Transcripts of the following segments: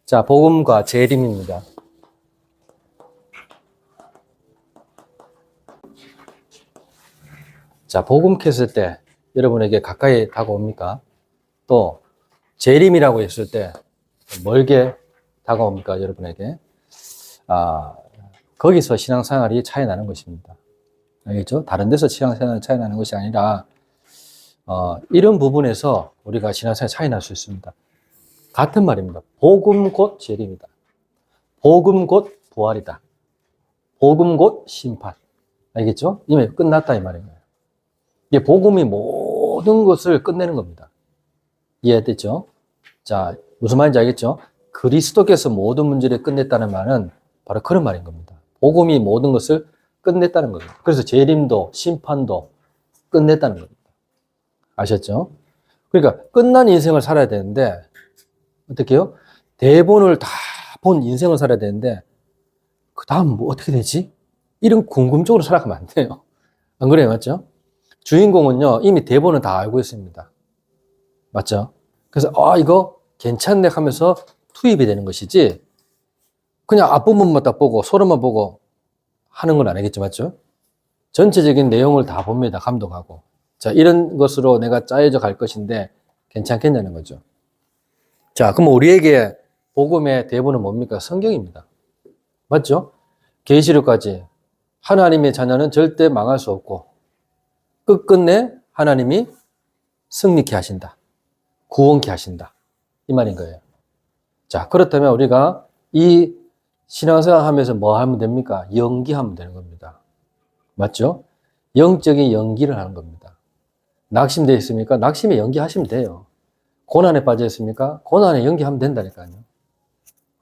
자, 복음과 재림입니다. 자, 복음 켰을 때 여러분에게 가까이 다가옵니까? 또 재림이라고 했을 때 멀게 다가옵니까? 여러분에게? 거기서 신앙생활이 차이 나는 것입니다. 알겠죠? 다른 데서 신앙생활이 차이 나는 것이 아니라 이런 부분에서 우리가 신앙생활이 차이 날 수 있습니다. 같은 말입니다. 복음 곧 재림이다. 복음 곧 부활이다. 복음 곧 심판. 알겠죠? 이미 끝났다 이 말이에요. 이게 복음이 모든 것을 끝내는 겁니다. 이해됐죠? 자, 무슨 말인지 알겠죠? 그리스도께서 모든 문제를 끝냈다는 말은 바로 그런 말인 겁니다. 복음이 모든 것을 끝냈다는 겁니다. 그래서 재림도 심판도 끝냈다는 겁니다. 아셨죠? 그러니까 끝난 인생을 살아야 되는데 어떻게 해요? 대본을 다 본 인생을 살아야 되는데 그 다음 뭐 어떻게 되지? 이런 궁금증으로 살아가면 안 돼요. 안 그래요? 맞죠? 주인공은요 이미 대본을 다 알고 있습니다. 맞죠? 그래서 이거 괜찮네 하면서 투입이 되는 것이지 그냥 앞부분만 딱 보고 소리만 보고 하는 건 아니겠죠. 맞죠? 전체적인 내용을 다 봅니다. 감독하고. 자, 이런 것으로 내가 짜여져 갈 것인데 괜찮겠냐는 거죠. 자, 그럼 우리에게 복음의 대본은 뭡니까? 성경입니다. 맞죠? 계시록까지 하나님의 자녀는 절대 망할 수 없고 끝끝내 하나님이 승리케 하신다. 구원케 하신다. 이 말인 거예요. 자, 그렇다면 우리가 이 신앙생활 하면서 뭐 하면 됩니까? 연기하면 되는 겁니다. 맞죠? 영적인 연기를 하는 겁니다. 낙심되어 있습니까? 낙심에 연기하시면 돼요. 고난에 빠져 있습니까? 고난에 연기하면 된다니까요.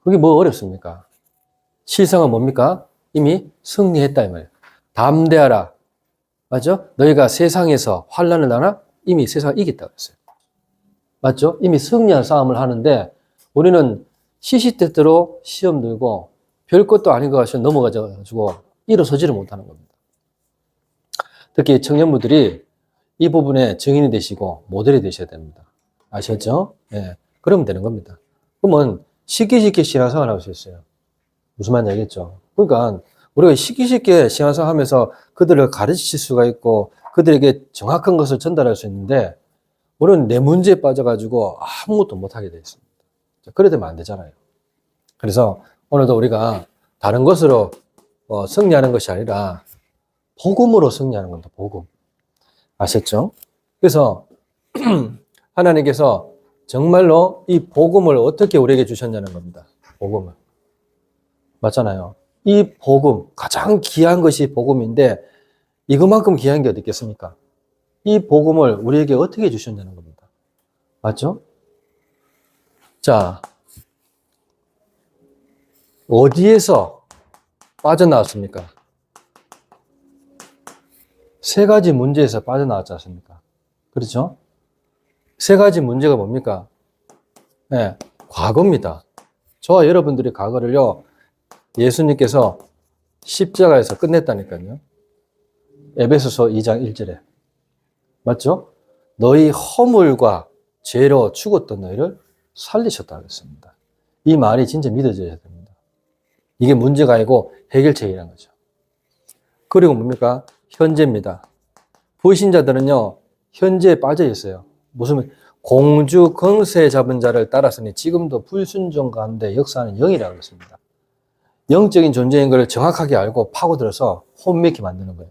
그게 뭐 어렵습니까? 실상은 뭡니까? 이미 승리했다 이 말이에요. 담대하라. 맞죠? 너희가 세상에서 환난을 당하나 이미 세상을 이겼다고 했어요. 맞죠? 이미 승리한 싸움을 하는데 우리는 시시때때로 시험 들고 별것도 아닌 것 같이 넘어가가지고 일어서지를 못하는 겁니다. 특히 청년부들이 이 부분에 증인이 되시고 모델이 되셔야 됩니다. 아셨죠? 예. 그러면 되는 겁니다. 그러면 쉽게 신앙생활 할 수 있어요. 무슨 말인지 알겠죠? 그러니까 우리가 쉽게 신앙생활 하면서 그들을 가르칠 수가 있고 그들에게 정확한 것을 전달할 수 있는데 우리는 내 문제에 빠져가지고 아무것도 못하게 되어 있습니다. 그래 되면 안 되잖아요. 그래서 오늘도 우리가 다른 것으로 승리하는 것이 아니라 복음으로 승리하는 겁니다. 복음. 아셨죠? 그래서 하나님께서 정말로 이 복음을 어떻게 우리에게 주셨냐는 겁니다. 복음을. 맞잖아요. 이 복음, 가장 귀한 것이 복음인데 이것만큼 귀한 게 어디 있겠습니까? 이 복음을 우리에게 어떻게 주셨냐는 겁니다. 맞죠? 자, 어디에서 빠져나왔습니까? 세 가지 문제에서 빠져나왔지 않습니까? 그렇죠? 세 가지 문제가 뭡니까? 네, 과거입니다. 저와 여러분들이 과거를요, 예수님께서 십자가에서 끝냈다니까요. 에베소서 2장 1절에. 맞죠? 너희 허물과 죄로 죽었던 너희를 살리셨다고 했습니다. 이 말이 진짜 믿어져야 됩니다. 이게 문제가 아니고 해결책이라는 거죠. 그리고 뭡니까? 현재입니다. 불신자들은요, 현재에 빠져 있어요. 무슨 공주 권세 잡은 자를 따랐으니 지금도 불순종 가운데 역사하는 영이라고 했습니다. 영적인 존재인 것을 정확하게 알고 파고들어서 혼미케 만드는 거예요.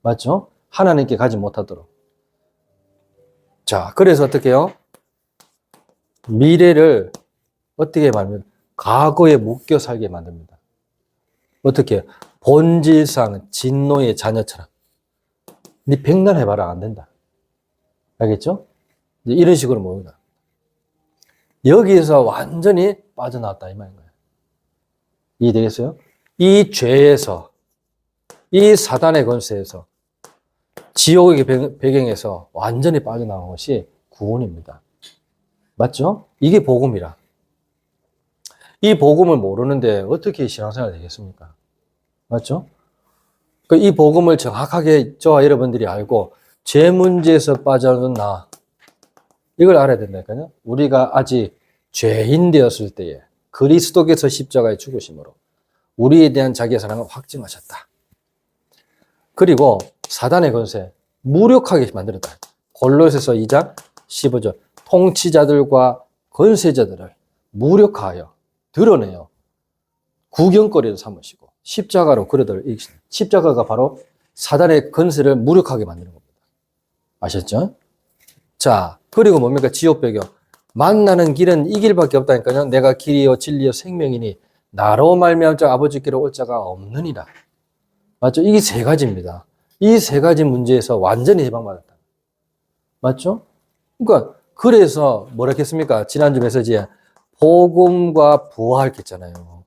맞죠? 하나님께 가지 못하도록. 자, 그래서 어떻게 해요? 미래를 어떻게 만듭니까? 과거에 묶여 살게 만듭니다. 어떻게? 본질상 진노의 자녀처럼. 네 백날 해봐라 안 된다. 알겠죠? 이런 식으로 뭡니다. 여기에서 완전히 빠져나왔다 이 말인 거예요. 이해되겠어요? 이 죄에서, 이 사단의 권세에서, 지옥의 배경에서 완전히 빠져나온 것이 구원입니다. 맞죠? 이게 복음이라. 이 복음을 모르는데 어떻게 신앙생활이 되겠습니까? 맞죠? 이 복음을 정확하게 저와 여러분들이 알고 죄 문제에서 빠져나온 나 이걸 알아야 된다니까요. 우리가 아직 죄인 되었을 때에 그리스도께서 십자가에 죽으심으로 우리에 대한 자기의 사랑을 확증하셨다. 그리고 사단의 권세 무력하게 만들었다. 골로새서 2장 15절 통치자들과 권세자들을 무력화하여 드러내요. 구경거리로 삼으시고 십자가로 그들을 이기시는 십자가가 바로 사단의 권세를 무력하게 만드는 겁니다. 아셨죠? 자, 그리고 뭡니까? 지옥 배경. 만나는 길은 이 길밖에 없다니까요. 내가 길이요 진리요 생명이니 나로 말미암아 아버지께로 올 자가 없느니라. 맞죠? 이게 세 가지입니다. 이 세 가지 문제에서 완전히 해방받았다. 맞죠? 그러니까 그래서 뭐라 했습니까? 지난주 메시지에 복음과 부활 했잖아요.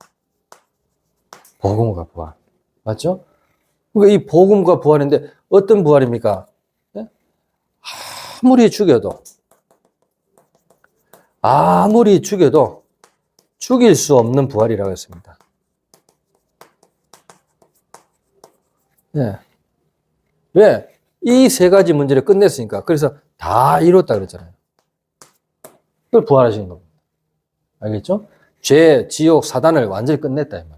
복음과 부활. 맞죠? 그러니까 이 복음과 부활인데 어떤 부활입니까? 네? 아무리 죽여도 죽일 수 없는 부활이라고 했습니다. 네. 왜? 이 세 가지 문제를 끝냈으니까. 그래서 다 이뤘다 그랬잖아요. 그걸 부활하시는 겁니다. 알겠죠? 죄, 지옥, 사단을 완전히 끝냈다 이 말이에요.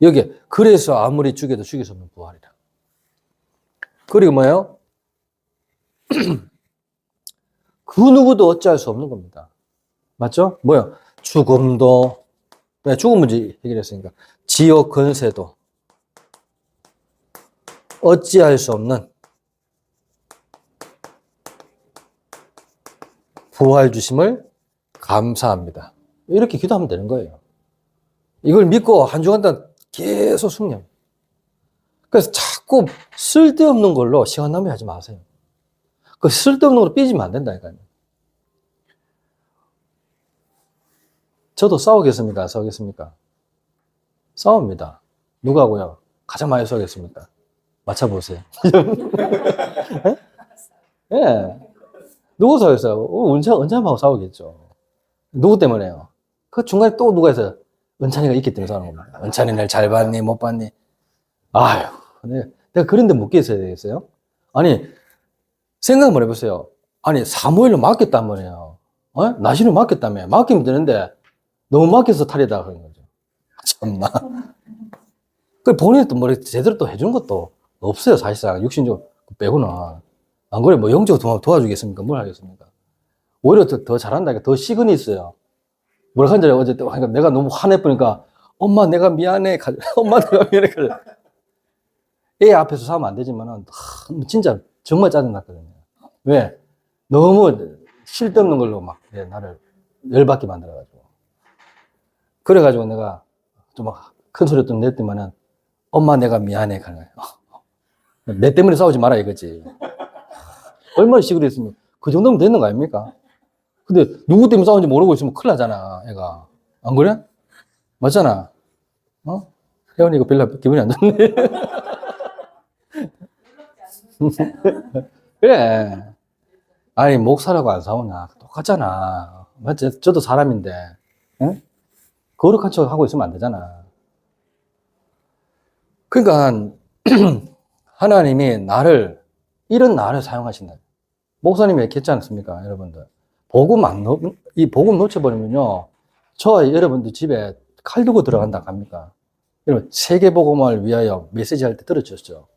여기에 그래서 아무리 죽여도 죽일 수 없는 부활이라. 그리고 뭐예요? 그 누구도 어찌할 수 없는 겁니다. 맞죠? 뭐요? 죽음도, 네, 죽음 문제 해결했으니까. 지옥 근세도 어찌할 수 없는 부활 주심을 감사합니다. 이렇게 기도하면 되는 거예요. 이걸 믿고 한 주간 동안 계속 숙련. 그래서 자꾸 쓸데없는 걸로 시간 낭비하지 마세요. 그 쓸데없는 걸로 삐지면 안 된다니까요. 저도 싸우겠습니까? 안 싸우겠습니까? 싸웁니다. 누가고요? 가장 많이 싸우겠습니까? 맞춰보세요. 예. 네. 누구 싸우겠어요? 은찬하고 싸우겠죠. 누구 때문에요? 그 중간에 또 누가 있어요? 은찬이가 있기 때문에 싸우는 겁니다. 은찬이 날 잘 봤니? 못 봤니? 아휴, 내가 그런 데 묶여 있어야 되겠어요? 아니, 생각 한번 해보세요. 아니, 사무엘로 맡겼단 말이에요. 나신을 맡겼다며. 맡기면 되는데, 너무 맡겨서 탈이다. 그런 거죠. 참나. 그 본인이 또 뭐 제대로 또 해주는 것도 없어요, 사실상. 육신적으로 빼고는. 안 그래, 뭐 영적으로 도와주겠습니까? 뭘 하겠습니까? 오히려 더 잘한다니까. 더 시근이 있어요. 뭐라 한줄 어제 또 하니까 내가 너무 화내보니까 엄마 내가 미안해. 엄마 내가 미안해. 애 앞에서 싸우면 안 되지만은 진짜 정말 짜증났거든요. 왜? 너무 쓸데없는 걸로 막 나를 열받게 만들어가지고. 그래가지고 내가 좀 막 큰 소리 좀 냈더만은 엄마 내가 미안해. 내 때문에 싸우지 마라 이거지. 얼마나 시끄러웠으면 그 정도면 되는 거 아닙니까? 근데 누구 때문에 싸우는지 모르고 있으면 큰일 나잖아, 애가. 안 그래? 맞잖아. 혜원이 이거 별로 기분이 안 좋네. 그래. 아니, 목사라고 안 싸우나. 똑같잖아. 맞지? 저도 사람인데. 응? 거룩한 척 하고 있으면 안 되잖아. 그러니까, 하나님이 이런 나를 사용하신다. 목사님이 얘기했지 않습니까, 여러분들? 이 복음 놓쳐버리면요, 여러분들 집에 칼 두고 들어간다 합니까? 여러분, 세계복음을 위하여 메시지 할 때 들으셨죠?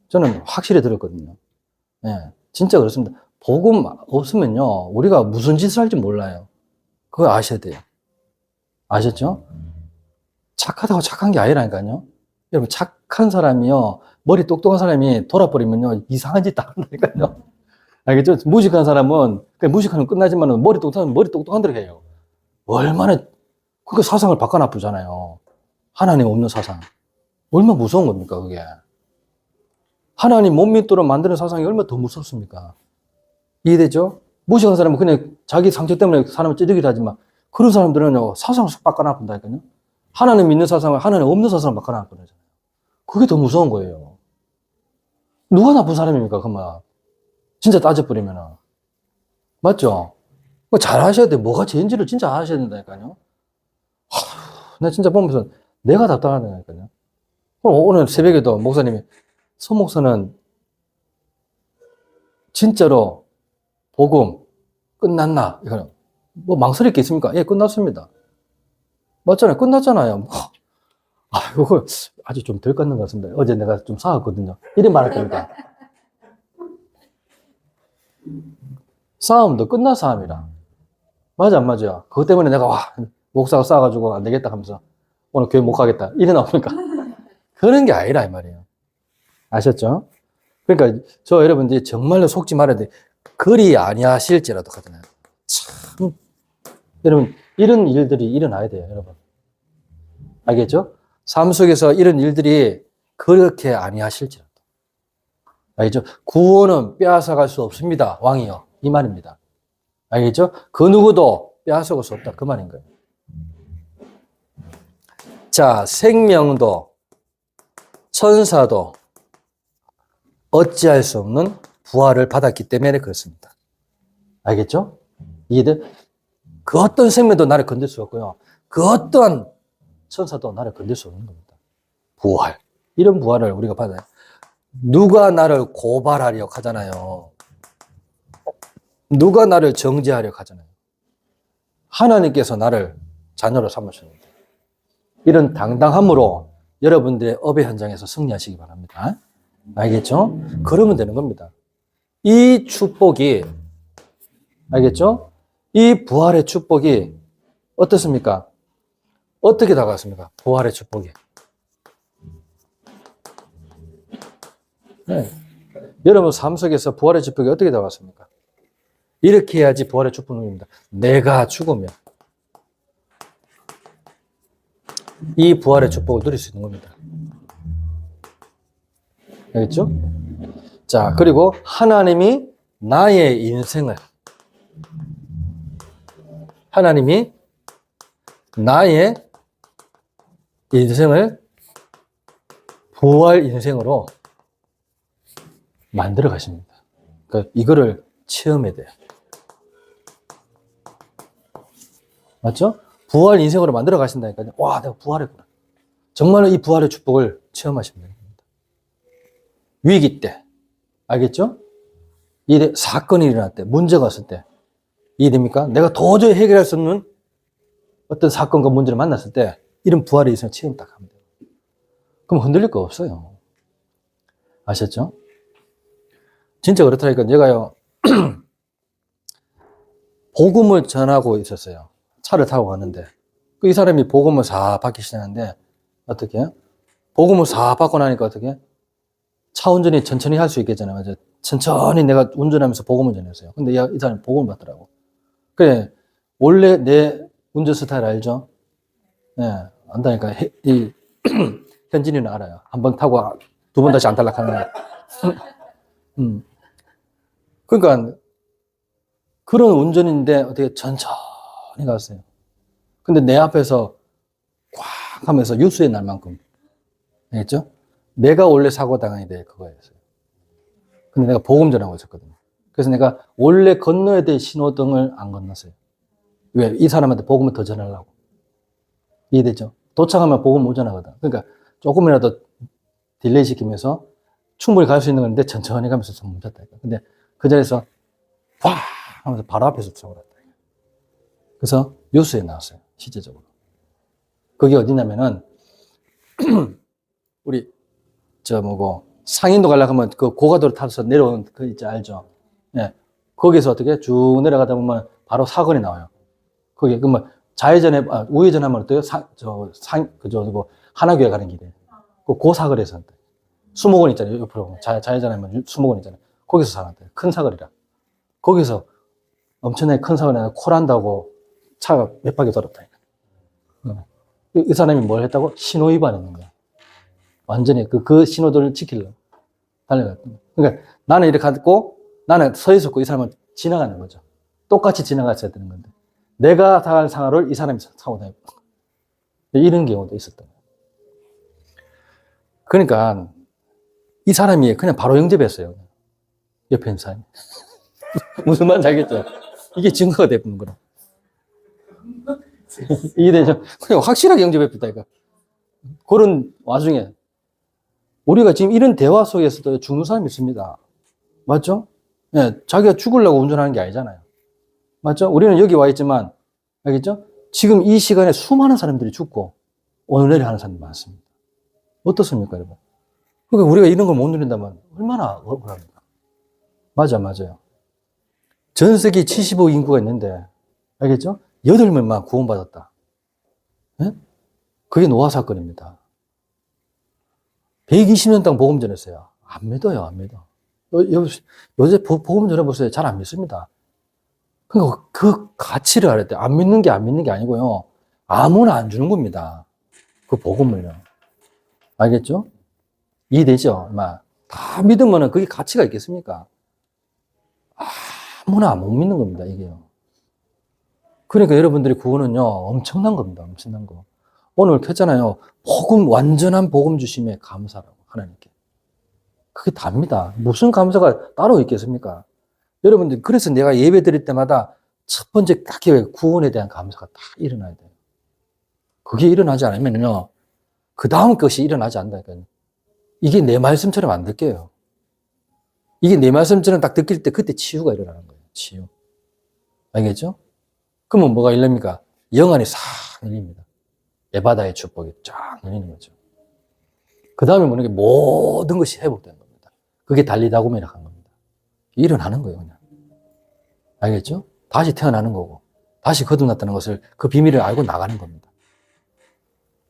저는 확실히 들었거든요. 예, 진짜 그렇습니다. 복음 없으면요, 우리가 무슨 짓을 할지 몰라요. 그거 아셔야 돼요. 아셨죠? 착하다고 착한 게 아니라니까요. 여러분, 착한 사람이요, 머리 똑똑한 사람이 돌아버리면요, 이상한 짓 다 한다니까요. 알겠죠? 무식한 사람은, 무식하면 끝나지만 머리 똑똑한 대로 해요. 얼마나, 그게 사상을 바꿔놔쁘잖아요. 하나님 없는 사상. 얼마나 무서운 겁니까, 그게. 하나님 못 믿도록 만드는 사상이 얼마나 더 무섭습니까? 이해되죠? 무식한 사람은 그냥 자기 상처 때문에 사람을 찌르기도 하지만, 그런 사람들은요, 사상을 싹 바꿔놔본다니까요. 하나님 믿는 사상을 하나님 없는 사상을 바꿔놔버리잖아요. 그게 더 무서운 거예요. 누가 나쁜 사람입니까, 그만. 진짜 따져버리면은. 맞죠? 잘 하셔야 돼. 뭐가 죄인지를 진짜 아셔야 된다니까요. 나 진짜 보면서 내가 답답하다니까요. 오늘 새벽에도 목사님이, 서 목사는 진짜로 복음 끝났나? 이거는 뭐 망설일 게 있습니까? 예, 끝났습니다. 맞잖아요. 끝났잖아요. 뭐, 아, 이거 아직 좀 덜 끝난 것 같습니다. 어제 내가 좀 싸웠거든요. 이래 말할 겁니다. 싸움도 끝난 싸움이라. 맞아, 안 맞아요? 그것 때문에 내가, 와, 목사가 싸가지고 안 되겠다 하면서 오늘 교회 못 가겠다. 이래 나옵니까? 그런 게 아니라, 이 말이에요. 아셨죠? 그러니까, 저 여러분들이 정말로 속지 말아야 돼. 그리 아니하실지라도 하잖아요. 참, 여러분, 이런 일들이 일어나야 돼요, 여러분. 알겠죠? 삶 속에서 이런 일들이 그렇게 아니하실지라도. 알겠죠? 구원은 빼앗아갈 수 없습니다, 왕이요. 이 말입니다. 알겠죠? 그 누구도 빼앗아갈 수 없다. 그 말인 거예요. 자, 생명도, 천사도 어찌할 수 없는 부활을 받았기 때문에 그렇습니다. 알겠죠? 이해돼? 그 어떤 생명도 나를 건들 수 없고요. 그 어떠한 천사도 나를 건들 수 없는 겁니다. 부활. 이런 부활을 우리가 받아요. 누가 나를 고발하려고 하잖아요. 누가 나를 정죄하려고 하잖아요. 하나님께서 나를 자녀로 삼으셨는데. 이런 당당함으로 여러분들의 업의 현장에서 승리하시기 바랍니다. 알겠죠? 그러면 되는 겁니다. 이 축복이, 알겠죠? 이 부활의 축복이 어떻습니까? 어떻게 다가왔습니까? 부활의 축복이. 네. 여러분 삶 속에서 부활의 축복이 어떻게 다가왔습니까? 이렇게 해야지 부활의 축복입니다. 내가 죽으면 이 부활의 축복을 누릴 수 있는 겁니다. 알겠죠? 자, 그리고 하나님이 나의 인생을, 하나님이 나의 인생을 부활 인생으로 만들어 가십니다. 그러니까 이거를 체험해야 돼요. 맞죠? 부활 인생으로 만들어 가신다니까요. 와, 내가 부활했구나. 정말로 이 부활의 축복을 체험하시면 됩니다. 위기 때, 알겠죠? 이 사건이 일어날 때, 문제가 왔을 때, 이해됩니까? 내가 도저히 해결할 수 없는 어떤 사건과 문제를 만났을 때, 이런 부활의 인생을 체험 딱 하면 돼요. 그럼 흔들릴 거 없어요. 아셨죠? 진짜 그렇다니까, 내가요, 복음을 전하고 있었어요. 차를 타고 가는데, 이 사람이 복음을 싹 받기 시작하는데, 어떻게 해요? 복음을 싹 받고 나니까 어떻게 해요? 차 운전이 천천히 할 수 있겠잖아요. 맞아요. 천천히 내가 운전하면서 복음을 전했어요. 근데 이 사람이 복음을 받더라고. 그래, 원래 내 운전 스타일 알죠? 예, 네, 안다니까. 이, 현진이는 알아요. 한 번 타고 두 번 다시 안 탈락하는 거. 그러니까, 그런 운전인데 어떻게 천천히 갔어요. 근데 내 앞에서 꽉 하면서 유수의 날만큼. 알겠죠? 내가 원래 사고 당해야 될 그거였어요. 근데 내가 복음 전하고 있었거든요. 그래서 내가 원래 건너야 될 신호등을 안 건넜어요. 왜? 이 사람한테 복음을 더 전하려고. 이해되죠? 도착하면 복음 못 전하거든. 그러니까 조금이라도 딜레이 시키면서 충분히 갈 수 있는 건데 천천히 가면서 좀 멈췄다니까. 근데 그 자리에서 와 하면서 바로 앞에서 쳐버렸다. 그래서 뉴스에 나왔어요. 실제적으로. 그게 어디냐면은 우리 상인도 가려고 하면 그 고가도로 타서 내려오는 그 있지 알죠? 예. 거기서 어떻게 쭉 내려가다 보면 바로 사거리 나와요. 거기 그러면 우회전 하면 어때요? 하나교회 가는 길에. 그 사거리에서 수목원 있잖아요. 옆으로 좌회전하면 수목원 있잖아요. 거기서 살았대요. 큰 사거리라. 거기서 엄청나게 큰 사거리 나서 콜한다고 차가 몇 바퀴 돌았다. 이 사람이 뭘 했다고? 신호 위반했는 거야. 완전히 그 신호들을 지키려고 달려갔던. 그러니까 나는 이렇게 갔고 나는 서 있었고 이 사람은 지나가는 거죠. 똑같이 지나갔어야 되는 건데 내가 당할 상하를 이 사람이 사고 다녔고 이런 경우도 있었던 거예요. 그러니까 이 사람이 그냥 바로 영접했어요. 옆에 있는 사람이. 무슨 말인지 알겠죠? 이게 증거가 되는 거라. 이해되죠? 그냥 확실하게 영접했다니까. 그런 와중에 우리가 지금 이런 대화 속에서도 죽는 사람이 있습니다. 맞죠? 예, 자기가 죽으려고 운전하는 게 아니잖아요. 맞죠? 우리는 여기 와 있지만, 알겠죠? 지금 이 시간에 수많은 사람들이 죽고, 오늘 내일 하는 사람이 많습니다. 어떻습니까, 여러분? 그러니까 우리가 이런 걸 못 누린다면 얼마나 억울합니까? 맞아요. 전 세계 75억 인구가 있는데, 알겠죠? 8명만 구원받았다. 네? 그게 노아 사건입니다. 120년 동안 복음 전했어요. 안 믿어요, 안 믿어. 요새 복음 전해보세요. 잘 안 믿습니다. 그러니까 그 가치를 알아야 돼. 안 믿는 게 아니고요. 아무나 안 주는 겁니다. 그 복음을요. 알겠죠? 이해되죠? 다 믿으면 그게 가치가 있겠습니까? 아무나 못 믿는 겁니다, 이게요. 그러니까 여러분들이 구원은요, 엄청난 겁니다, 엄청난 거. 오늘 켰잖아요. 완전한 복음 주심에 감사라고, 하나님께. 그게 답니다. 무슨 감사가 따로 있겠습니까? 여러분들, 그래서 내가 예배 드릴 때마다 첫 번째 딱 구원에 대한 감사가 딱 일어나야 돼요. 그게 일어나지 않으면요, 그 다음 것이 일어나지 않는다니까요. 이게 내 말씀처럼 안 들게요. 이게 내 말씀처럼 딱 듣길 때 그때 치유가 일어나는 거예요. 치유. 알겠죠? 그러면 뭐가 일릅니까? 영안이 싹 열립니다. 에바다의 축복이 쫙 열리는 거죠. 그 다음에 뭐는 모든 것이 회복되는 겁니다. 그게 달리다곰이라고 한 겁니다. 일어나는 거예요, 그냥. 알겠죠? 다시 태어나는 거고, 다시 거듭났다는 것을, 그 비밀을 알고 나가는 겁니다.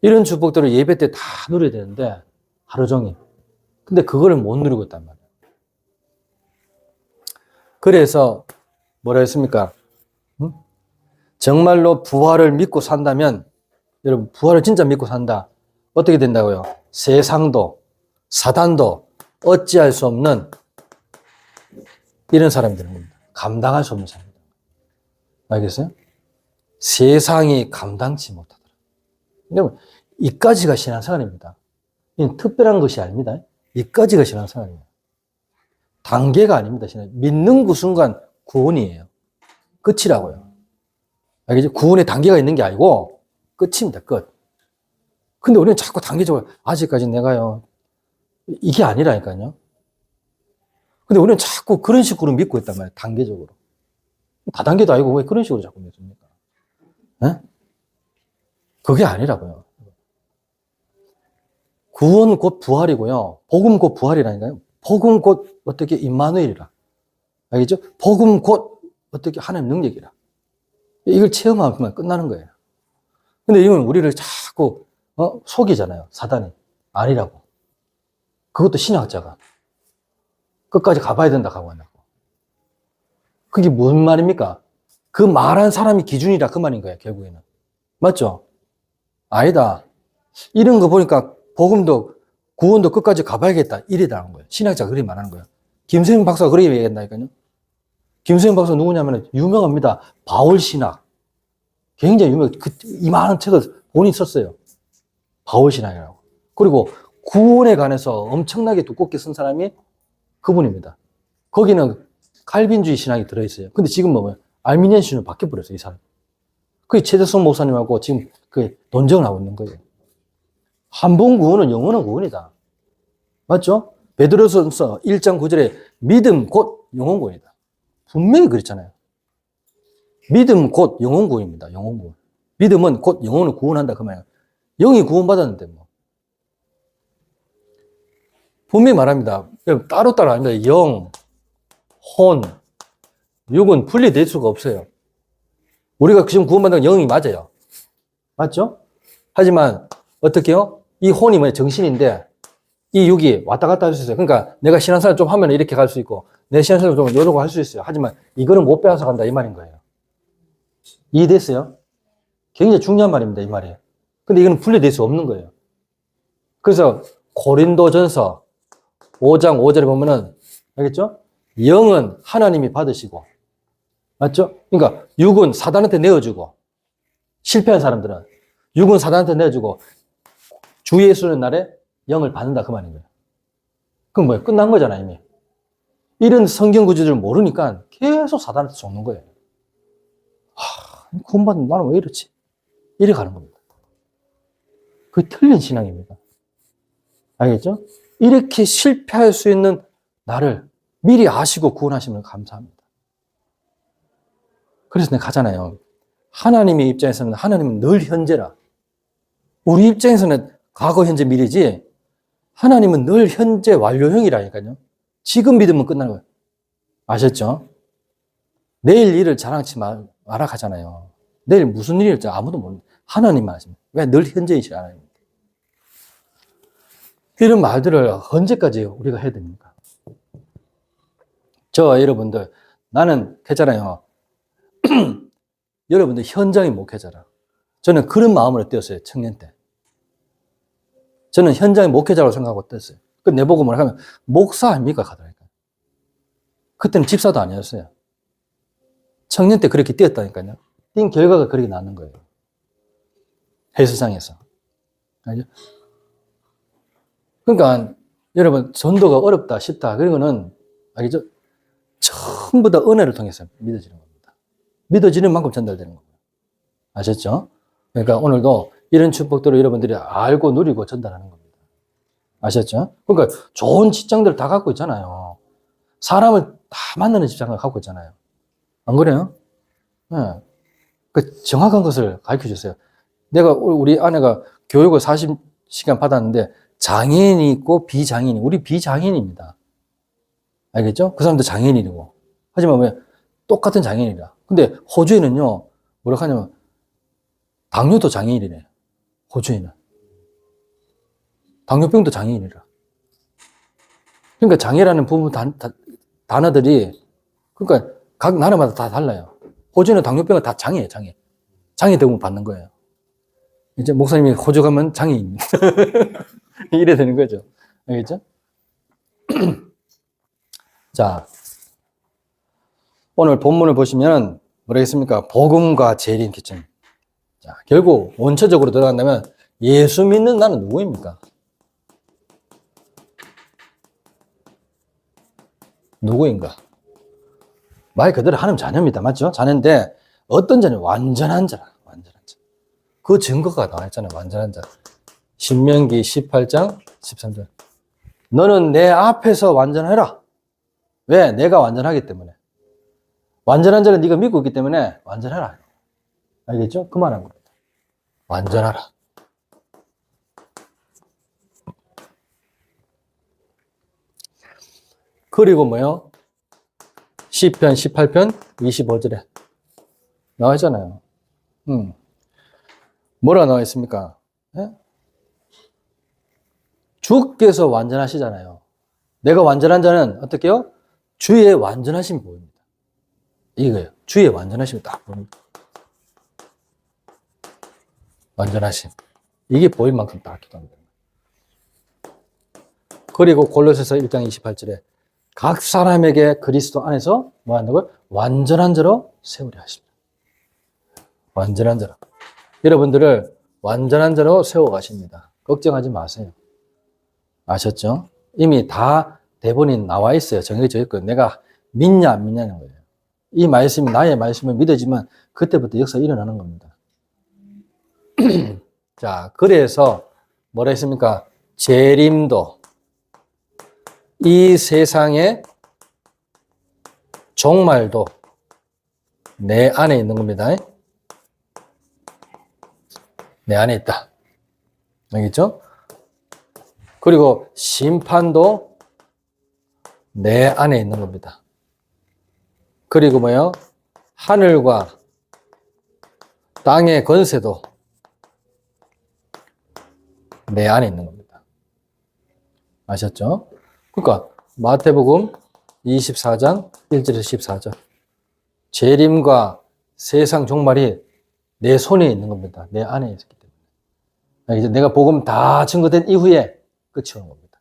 이런 축복들을 예배 때 다 누려야 되는데, 하루 종일. 근데 그거를 못 누리고 있단 말이에요. 그래서, 뭐라 했습니까? 정말로 부활을 믿고 산다면, 여러분, 부활을 진짜 믿고 산다. 어떻게 된다고요? 세상도, 사단도 어찌할 수 없는 이런 사람이 되는 겁니다. 감당할 수 없는 사람입니다. 알겠어요? 세상이 감당치 못하더라. 여러분, 이까지가 신앙생활입니다. 이건 특별한 것이 아닙니다. 이까지가 신앙생활이에요. 단계가 아닙니다. 믿는 그 순간 구원이에요. 끝이라고요. 알겠죠? 구원의 단계가 있는 게 아니고 끝입니다. 끝. 근데 우리는 자꾸 단계적으로 아직까지 내가요. 이게 아니라니까요. 근데 우리는 자꾸 그런 식으로 믿고 있단 말이에요. 단계적으로. 다단계도 아니고 왜 그런 식으로 자꾸 믿습니까? 네? 그게 아니라고요. 구원 곧 부활이고요. 복음 곧 부활이라니까요. 복음 곧 어떻게 임마누엘이라. 알겠죠? 복음 곧 어떻게 하나님 능력이라. 이걸 체험하면 끝나는 거예요. 근데 이건 우리를 자꾸 속이잖아요. 사단이. 아니라고. 그것도 신학자가. 끝까지 가봐야 된다 하고 한다고. 그게 무슨 말입니까? 그 말한 사람이 기준이라 그 말인 거예요. 결국에는. 맞죠? 아니다. 이런 거 보니까 복음도 구원도 끝까지 가봐야겠다. 이래다는 거예요. 신학자가 그렇게 말하는 거예요. 김수영 박사가 그렇게 얘기했다니까요. 김수영 박사 누구냐면 유명합니다. 바울신학. 굉장히 유명. 이 많은 책을 본인이 썼어요. 바울신학이라고. 그리고 구원에 관해서 엄청나게 두껍게 쓴 사람이 그분입니다. 거기는 칼빈주의 신학이 들어있어요. 근데 지금 뭐예요? 알미니안 신으로 바뀌어버렸어요, 이 사람. 그게 최재성 목사님하고 지금 그 논쟁을 하고 있는 거예요. 한 번 구원은 영원한 구원이다. 맞죠? 베드로전서 1장 9절에 믿음 곧 영원 구원이다. 분명히 그랬잖아요. 믿음 곧 영원 구원입니다. 영원 구원. 믿음은 곧 영혼을 구원한다 그 말이에요. 영이 구원받았는데 뭐. 분명히 말합니다. 따로따로 아닙니다. 영, 혼, 육은 분리될 수가 없어요. 우리가 지금 구원받는 건 영이 맞아요. 맞죠? 하지만 어떻게요? 이 혼이 뭐냐? 정신인데 이 육이 왔다 갔다 할 수 있어요. 그러니까 내가 신앙생활 좀 하면 이렇게 갈 수 있고 내 신앙생활 좀 이러고 할 수 있어요. 하지만 이거는 못 빼앗아 간다 이 말인 거예요. 이해됐어요? 굉장히 중요한 말입니다. 이 말이. 근데 이거는 분리될 수 없는 거예요. 그래서 고린도전서 5장 5절에 보면은 알겠죠? 영은 하나님이 받으시고 맞죠? 그러니까 육은 사단한테 내어주고 실패한 사람들은 육은 사단한테 내어주고 주 예수는 날에 영을 받는다 그 말인 거예요. 그럼 뭐예요? 끝난 거잖아요 이미. 이런 성경 구조들을 모르니까 계속 사단한테 속는 거예요. 구원받는 나는 왜 이렇지? 이래 가는 겁니다. 그게 틀린 신앙입니다. 알겠죠? 이렇게 실패할 수 있는 나를 미리 아시고 구원하시면 감사합니다. 그래서 내가 하잖아요. 하나님의 입장에서는 하나님은 늘 현재라. 우리 입장에서는 과거, 현재, 미래지 하나님은 늘 현재 완료형이라니까요. 지금 믿으면 끝나는 거예요. 아셨죠? 내일 일을 자랑치 마라 하잖아요. 내일 무슨 일일지 아무도 모릅니다. 하나님만 아십니다. 왜? 늘 현재이신 하나님입니다. 이런 말들을 언제까지 우리가 해야 됩니까? 저 여러분들, 나는 했잖아요. 여러분들 현장의 목회자라. 저는 그런 마음으로 뛰었어요. 청년 때. 저는 현장의 목회자라고 생각하고 뛰었어요. 그 내보고 뭐라 하면 목사 아닙니까? 가더라니까. 그때는 집사도 아니었어요. 청년 때 그렇게 뛰었다니까요. 뛴 결과가 그렇게 나는 거예요. 헬스장에서. 알죠? 그러니까 여러분 전도가 어렵다 쉽다 그런 거는 알겠죠? 전부 다 은혜를 통해서 믿어지는 겁니다. 믿어지는 만큼 전달되는 겁니다. 아셨죠? 그러니까 오늘도 이런 축복들을 여러분들이 알고 누리고 전달하는 겁니다. 아셨죠? 그러니까 좋은 직장들을 다 갖고 있잖아요. 사람을 다 만나는 직장을 갖고 있잖아요. 안 그래요? 네. 그 정확한 것을 가르쳐 주세요. 내가 우리 아내가 교육을 40시간 받았는데 장애인이 있고 비장애인이, 우리 비장애인입니다. 알겠죠? 그 사람도 장애인이고. 하지만 왜? 똑같은 장애인이라. 근데 호주에는요, 뭐라 하냐면, 당뇨도 장애인이래. 호주에는. 당뇨병도 장애인이라. 그러니까 장애라는 부분 단어들이, 그러니까 각 나라마다 다 달라요. 호주는 당뇨병은 다 장애예요, 장애. 장애 대우를 받는 거예요. 이제 목사님이 호주 가면 장애인. 이래 되는 거죠. 알겠죠? 자, 오늘 본문을 보시면 뭐라겠습니까? 복음과 재림 기점. 자, 결국 원초적으로 들어간다면 예수 믿는 나는 누구입니까? 누구인가? 말 그대로 하나님 자녀입니다. 맞죠? 자녀인데 어떤 자녀? 완전한 자라. 완전한 자. 그 증거가 나와 있잖아요. 완전한 자. 신명기 18장 13절. 너는 내 앞에서 완전해라. 왜? 내가 완전하기 때문에. 완전한 자는 네가 믿고 있기 때문에 완전해라. 알겠죠? 그 말한 겁니다. 완전하라. 그리고 뭐요? 시편 18편 25절에 나와 있잖아요. 뭐라 나와 있습니까? 예? 주께서 완전하시잖아요. 내가 완전한 자는 어떻게요? 주의 완전하심이 보입니다. 이거예요. 주의 완전하심이 딱 보입니다. 완전하심. 이게 보일 만큼 딱 기도합니다. 그리고 골로새서 1장 28절에 각 사람에게 그리스도 안에서 뭐 한다고요? 완전한 자로 세우려 하십니다. 완전한 자로. 여러분들을 완전한 자로 세워가십니다. 걱정하지 마세요. 아셨죠? 이미 다 대본이 나와 있어요. 정해져 있고 내가 믿냐 안 믿냐는 거예요. 이 말씀이 나의 말씀을 믿어지면 그때부터 역사가 일어나는 겁니다. 자, 그래서 뭐라 했습니까? 재림도 이 세상의 종말도 내 안에 있는 겁니다. 내 안에 있다. 알겠죠? 그리고 심판도 내 안에 있는 겁니다. 그리고 뭐요? 하늘과 땅의 권세도 내 안에 있는 겁니다. 아셨죠? 그러니까 마태복음 24장 1절에서 14절 재림과 세상 종말이 내 손에 있는 겁니다. 내 안에 있기 때문에. 이제 내가 복음 다 증거된 이후에 끝이 오는 겁니다.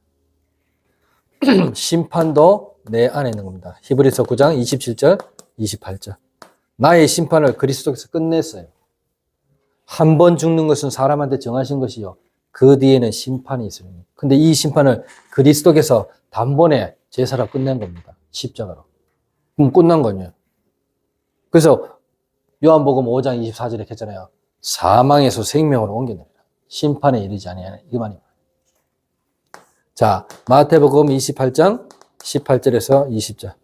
심판도 내 안에 있는 겁니다. 히브리서 9장 27절 28절 나의 심판을 그리스도께서 끝냈어요. 한 번 죽는 것은 사람한테 정하신 것이요 그 뒤에는 심판이 있으니. 근데 이 심판을 그리스도께서 단번에 제사로 끝낸 겁니다. 십자가로. 그럼 끝난 거예요. 그래서 요한복음 5장 24절에 했잖아요. 사망에서 생명으로 옮겨냅니다. 심판에 이르지 아니하는 이 말입니다. 자, 마태복음 28장 18절에서 20절.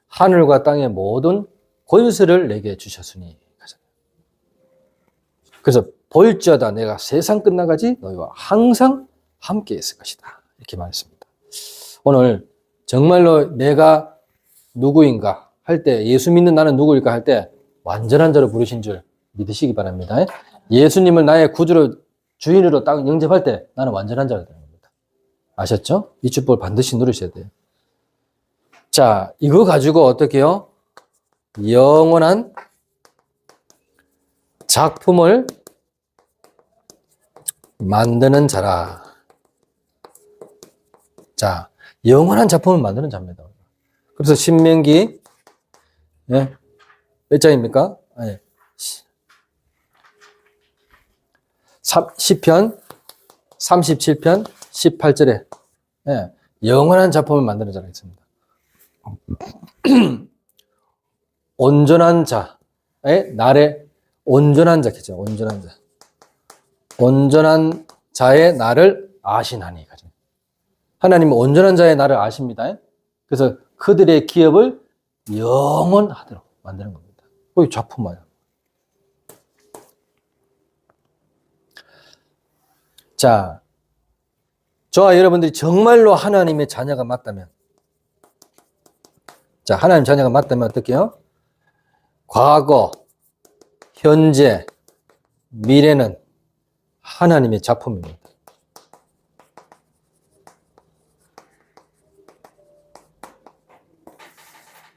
하늘과 땅의 모든 권세를 내게 주셨으니. 그래서 볼지어다 내가 세상 끝나가지 너희와 항상 함께 있을 것이다. 이렇게 말했습니다. 오늘 정말로 내가 누구인가 할 때, 예수 믿는 나는 누구일까 할 때 완전한 자로 부르신 줄 믿으시기 바랍니다. 예수님을 나의 구주로 주인으로 딱 영접할 때 나는 완전한 자가 되는 겁니다. 아셨죠? 이 축복을 반드시 누리셔야 돼요. 자, 이거 가지고 어떻게 해요? 영원한 작품을 만드는 자라. 자, 영원한 작품을 만드는 자입니다. 그래서 신명기 몇 장입니까? 아니, 시편 37편 18절에 영원한 작품을 만드는 자가 있습니다. 온전한 자의 날에 온전한 자겠죠. 온전한 자. 온전한 자의 나를 아시나니. 하나님은 온전한 자의 나를 아십니다. 그래서 그들의 기업을 영원하도록 만드는 겁니다. 거기 작품이에요. 자, 저와 여러분들이 정말로 하나님의 자녀가 맞다면, 자, 하나님 자녀가 맞다면 어떻게 해요? 과거, 현재, 미래는 하나님의 작품입니다.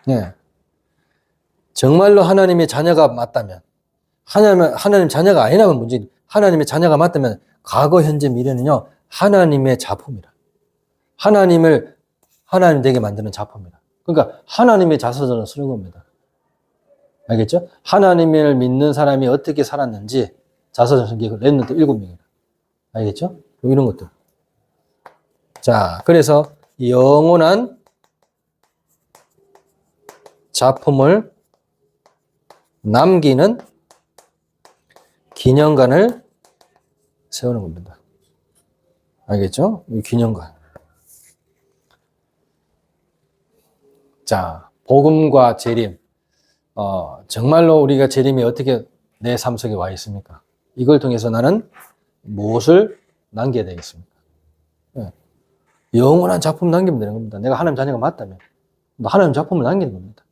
네. 정말로 하나님의 자녀가 맞다면, 하나님 자녀가 아니라면 문제, 하나님의 자녀가 맞다면, 과거, 현재, 미래는요, 하나님의 작품이라. 하나님 되게 만드는 작품이라. 그러니까 하나님의 자서전을 쓰는 겁니다. 알겠죠? 하나님을 믿는 사람이 어떻게 살았는지 자서전 쓴 게 랩런트 7명이라. 알겠죠? 이런 것들. 자, 그래서 영원한 작품을 남기는 기념관을 세우는 겁니다. 알겠죠? 이 기념관. 자, 복음과 재림. 정말로 우리가 재림이 어떻게 내 삶 속에 와 있습니까? 이걸 통해서 나는 무엇을 남겨야 되겠습니까? 영원한 작품 남기면 되는 겁니다. 내가 하나님 자녀가 맞다면. 하나님 작품을 남기는 겁니다.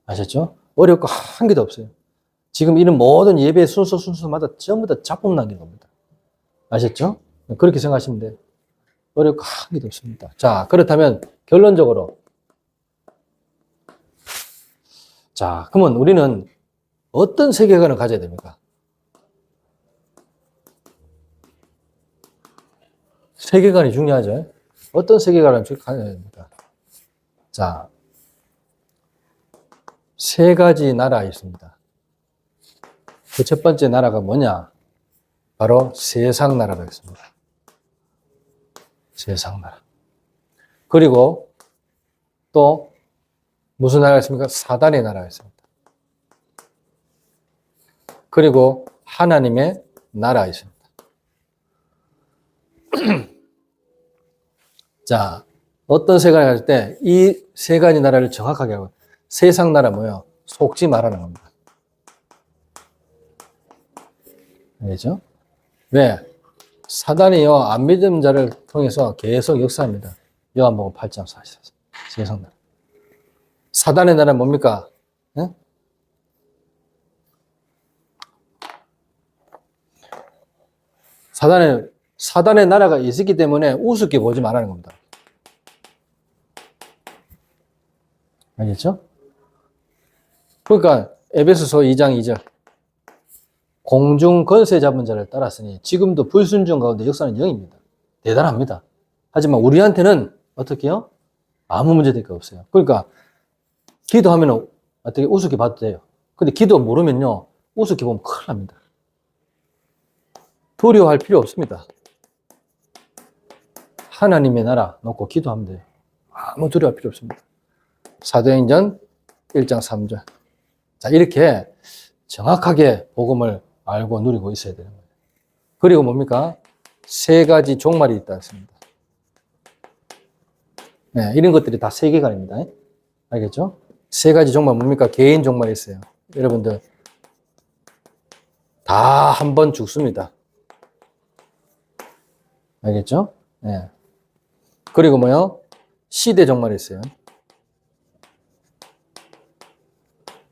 아셨죠? 어려울 거 한 개도 없어요. 지금 이런 모든 예배 순서마다 전부 다 작품 남기는 겁니다. 아셨죠? 그렇게 생각하시면 돼요. 어려울 거 한 개도 없습니다. 자, 그렇다면 결론적으로. 자, 그러면 우리는 어떤 세계관을 가져야 됩니까? 세계관이 중요하죠. 어떤 세계관을 가져야 됩니까? 자, 세 가지 나라가 있습니다. 그 첫 번째 나라가 뭐냐? 바로 세상 나라가 있습니다. 세상 나라. 그리고 또 무슨 나라가 있습니까? 사단의 나라가 있습니다. 그리고 하나님의 나라가 있습니다. 자, 어떤 세상을 갈 때 이 세 가지 나라를 정확하게 하고, 세상 나라 뭐예요? 속지 말라는 겁니다. 알겠죠? 왜? 사단이요, 안 믿는 자를 통해서 계속 역사합니다. 요한복음 8장 44. 세상 나라. 사단의 나라는 뭡니까? 네? 사단의 나라가 있었기 때문에 우습게 보지 말라는 겁니다. 알겠죠? 그러니까 에베소서 2장 2절 공중 권세 잡은 자를 따랐으니 지금도 불순종 가운데 역사는 영입니다. 대단합니다. 하지만 우리한테는 어떻게 해요? 아무 문제될 게 없어요. 그러니까 기도하면 어떻게 우습게 봐도 돼요. 근데 기도 모르면요, 우습게 보면 큰일 납니다. 두려워할 필요 없습니다. 하나님의 나라 놓고 기도하면 돼요. 아무 두려워할 필요 없습니다. 사도행전 1장 3절. 자, 이렇게 정확하게 복음을 알고 누리고 있어야 되는 거예요. 그리고 뭡니까? 세 가지 종말이 있다 했습니다. 네, 이런 것들이 다 세계관입니다. 알겠죠? 세 가지 종말 뭡니까? 개인 종말이 있어요. 여러분들 다 한 번 죽습니다. 알겠죠? 예. 그리고 뭐요? 시대 종말이 있어요.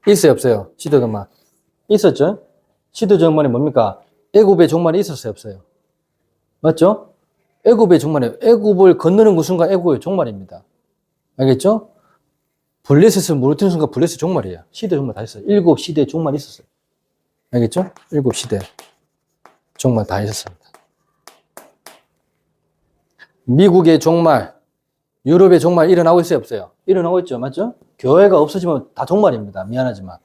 있어요, 없어요? 시대 종말. 있었죠? 시대 종말이 뭡니까? 애굽의 종말이 있었어요, 없어요? 맞죠? 애굽의 종말이에요. 애굽을 건너는 그 순간 애굽의 종말입니다. 알겠죠? 블레셋을 무너뜨리는 순간 블레셋 종말이에요. 시대 종말 다 있어요. 7시대 종말이 있었어요. 알겠죠? 7시대 종말 다 있었습니다. 미국의 종말, 유럽의 종말 일어나고 있어요, 없어요? 일어나고 있죠, 맞죠? 교회가 없어지면 다 종말입니다. 미안하지만.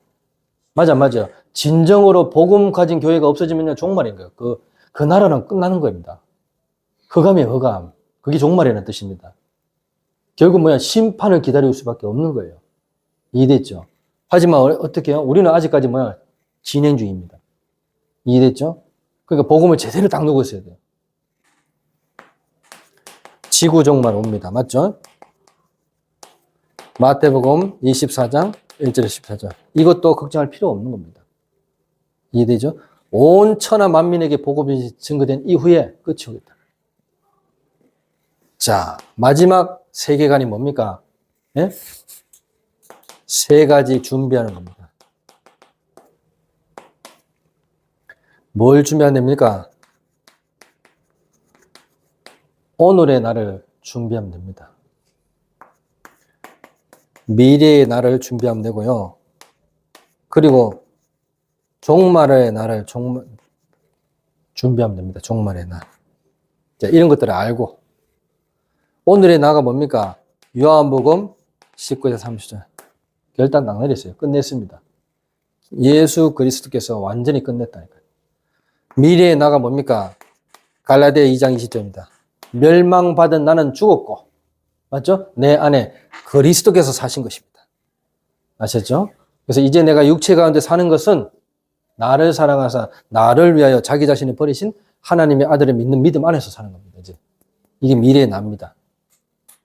맞아. 진정으로 복음 가진 교회가 없어지면 종말인 거예요. 그 나라는 끝나는 겁니다. 흑암이에요, 흑암. 그게 종말이라는 뜻입니다. 결국 뭐야? 심판을 기다릴 수밖에 없는 거예요. 이해됐죠? 하지만 어떻게 해요? 우리는 아직까지 뭐야? 진행 중입니다. 이해됐죠? 그러니까 복음을 제대로 딱 누고 있어야 돼요. 지구 종말 옵니다. 맞죠? 마태복음 24장 1절에 14절. 이것도 걱정할 필요 없는 겁니다. 이해되죠? 온 천하 만민에게 복음이 증거된 이후에 끝이 오겠다. 자, 마지막 세계관이 뭡니까? 예? 세 가지 준비하는 겁니다. 뭘 준비하면 됩니까? 오늘의 날을 준비하면 됩니다. 미래의 날을 준비하면 되고요. 그리고 종말의 날을 준비하면 됩니다. 종말의 날. 자, 이런 것들을 알고 오늘의 나가 뭡니까? 요한복음 19장 30절. 결단 딱 내렸어요. 끝냈습니다. 예수 그리스도께서 완전히 끝냈다니까요. 미래의 나가 뭡니까? 갈라디아 2장 20절입니다. 멸망받은 나는 죽었고, 맞죠? 내 안에 그리스도께서 사신 것입니다. 아셨죠? 그래서 이제 내가 육체 가운데 사는 것은 나를 사랑하사 나를 위하여 자기 자신을 버리신 하나님의 아들을 믿는 믿음 안에서 사는 겁니다. 이제 이게 미래의 나입니다.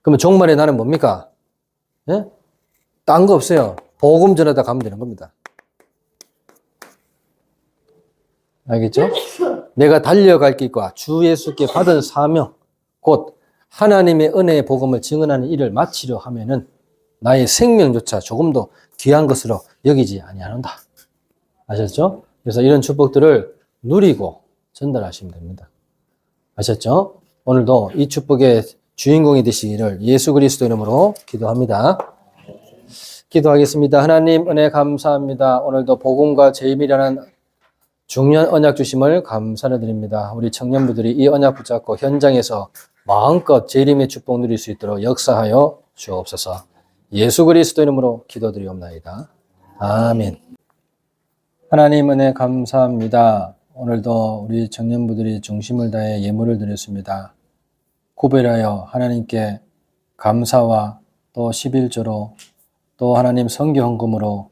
그러면 종말의 나는 뭡니까? 예? 딴 거 없어요. 복음 전하다 가면 되는 겁니다. 알겠죠? 내가 달려갈 길과 주 예수께 받은 사명, 곧 하나님의 은혜의 복음을 증언하는 일을 마치려 하면은 나의 생명조차 조금도 귀한 것으로 여기지 아니하는다. 아셨죠? 그래서 이런 축복들을 누리고 전달하시면 됩니다. 아셨죠? 오늘도 이 축복의 주인공이 되시기를 예수 그리스도 이름으로 기도합니다. 기도하겠습니다. 하나님 은혜 감사합니다. 오늘도 복음과 제임이라는 중요한 언약 주심을 감사를 드립니다. 우리 청년부들이 이 언약 붙잡고 현장에서 마음껏 재림의 축복 누릴 수 있도록 역사하여 주옵소서. 예수 그리스도 이름으로 기도드리옵나이다. 아멘. 하나님 은혜 감사합니다. 오늘도 우리 청년부들이 중심을 다해 예물을 드렸습니다. 구별하여 하나님께 감사와 또 11조로 또 하나님 선교 헌금으로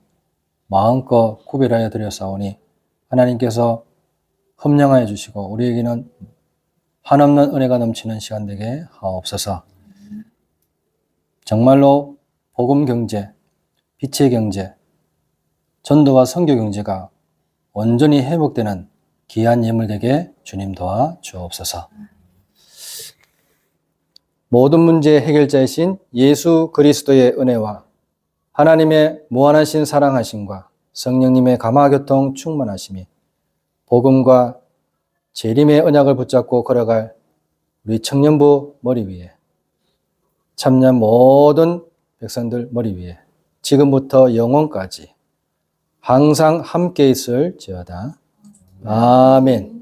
마음껏 구별하여 드렸사오니 하나님께서 험령하여 주시고 우리에게는 한없는 은혜가 넘치는 시간 되게 하옵소서. 정말로 복음 경제, 빛의 경제, 전도와 선교 경제가 온전히 회복되는 귀한 예물 되게 주님 도와 주옵소서. 모든 문제의 해결자이신 예수 그리스도의 은혜와 하나님의 무한하신 사랑하심과 성령님의 감화교통 충만하심이 복음과 재림의 언약을 붙잡고 걸어갈 우리 청년부 머리 위에 참여 모든 백성들 머리 위에 지금부터 영원까지 항상 함께 있을지어다. 아멘.